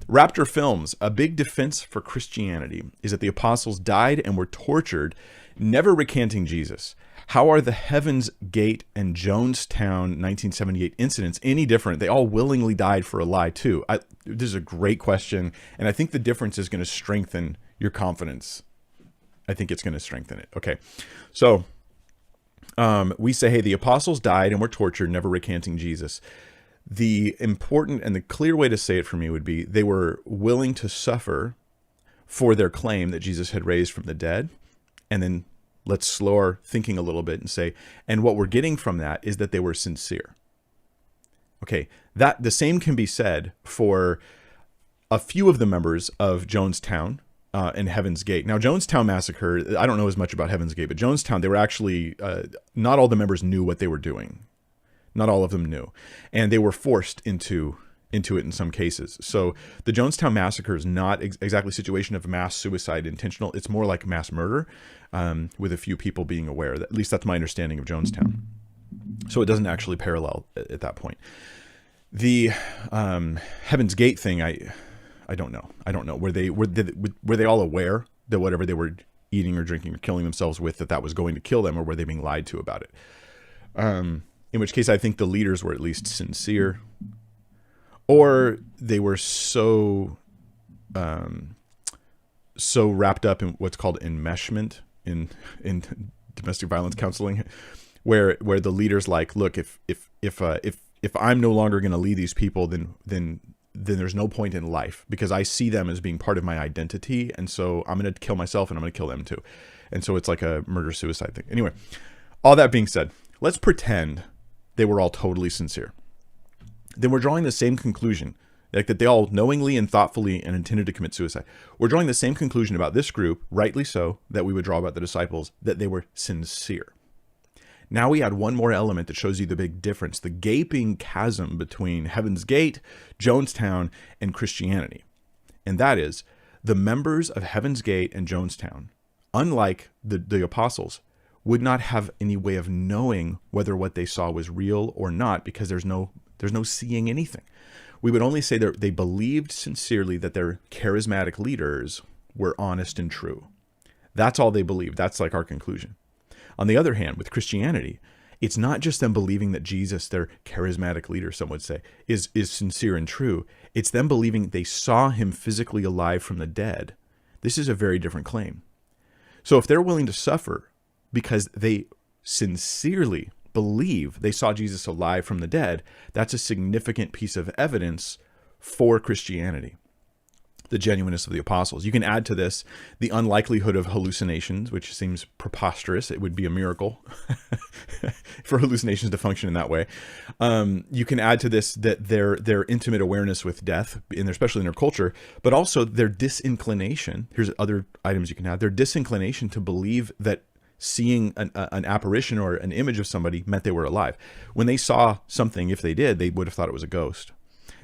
Raptor Films, a big defense for Christianity is that the apostles died and were tortured, never recanting Jesus. How are the Heavens Gate and Jonestown 1978 incidents any different? They all willingly died for a lie too. This is a great question, and I think the difference is going to strengthen your confidence. I think it's going to strengthen it. Okay, so we say, hey, the apostles died and were tortured, never recanting Jesus. The important and the clear way to say it for me would be they were willing to suffer for their claim that Jesus had raised from the dead. And then let's slow our thinking a little bit and say, and what we're getting from that is that they were sincere. Okay, that the same can be said for a few of the members of Jonestown and Heavens Gate. Now, Jonestown Massacre, I don't know as much about Heavens Gate, but Jonestown, they were actually, not all the members knew what they were doing. Not all of them knew. And they were forced into it in some cases. So the Jonestown Massacre is not exactly a situation of mass suicide intentional. It's more like mass murder with a few people being aware. At least that's my understanding of Jonestown. So it doesn't actually parallel at that point. The Heaven's Gate thing, I don't know. I don't know. Were they all aware that whatever they were eating or drinking or killing themselves with, that was going to kill them, or were they being lied to about it? In which case, I think the leaders were at least sincere, or they were so wrapped up in what's called enmeshment in domestic violence counseling, where the leaders like, look, if I'm no longer going to lead these people, then there's no point in life, because I see them as being part of my identity, and so I'm going to kill myself and I'm going to kill them too, and so it's like a murder-suicide thing. Anyway, all that being said, let's pretend they were all totally sincere. Then we're drawing the same conclusion, like that they all knowingly and thoughtfully and intended to commit suicide. We're drawing the same conclusion about this group, rightly so, that we would draw about the disciples, that they were sincere. Now we add one more element that shows you the big difference, the gaping chasm between Heaven's Gate, Jonestown, and Christianity. And that is, the members of Heaven's Gate and Jonestown, unlike the apostles, would not have any way of knowing whether what they saw was real or not, because there's no seeing anything. We would only say that they believed sincerely that their charismatic leaders were honest and true. That's all they believed. That's like our conclusion. On the other hand, with Christianity, it's not just them believing that Jesus, their charismatic leader, some would say, is sincere and true. It's them believing they saw him physically alive from the dead. This is a very different claim. So if they're willing to suffer because they sincerely believe they saw Jesus alive from the dead, that's a significant piece of evidence for Christianity, the genuineness of the apostles. You can add to this the unlikelihood of hallucinations, which seems preposterous. It would be a miracle for hallucinations to function in that way. You can add to this that their intimate awareness with death, especially in their culture, but also their disinclination. Here's other items you can add. Their disinclination to believe that seeing an apparition or an image of somebody meant they were alive. When they saw something, if they did, they would have thought it was a ghost.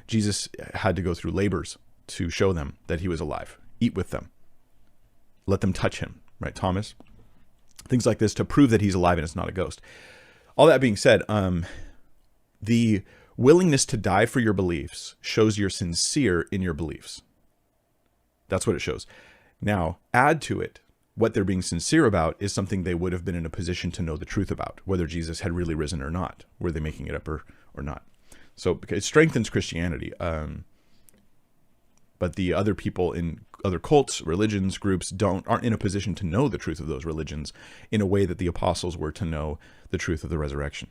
Jesus had to go through labors to show them that he was alive, eat with them, let them touch him, right, Thomas? Things like this to prove that he's alive and it's not a ghost. All that being said, the willingness to die for your beliefs shows you're sincere in your beliefs. That's what it shows. Now, add to it, what they're being sincere about is something they would have been in a position to know the truth about, whether Jesus had really risen or not. Were they making it up or not? So it strengthens Christianity. But the other people in other cults, religions, groups aren't in a position to know the truth of those religions in a way that the apostles were to know the truth of the resurrection.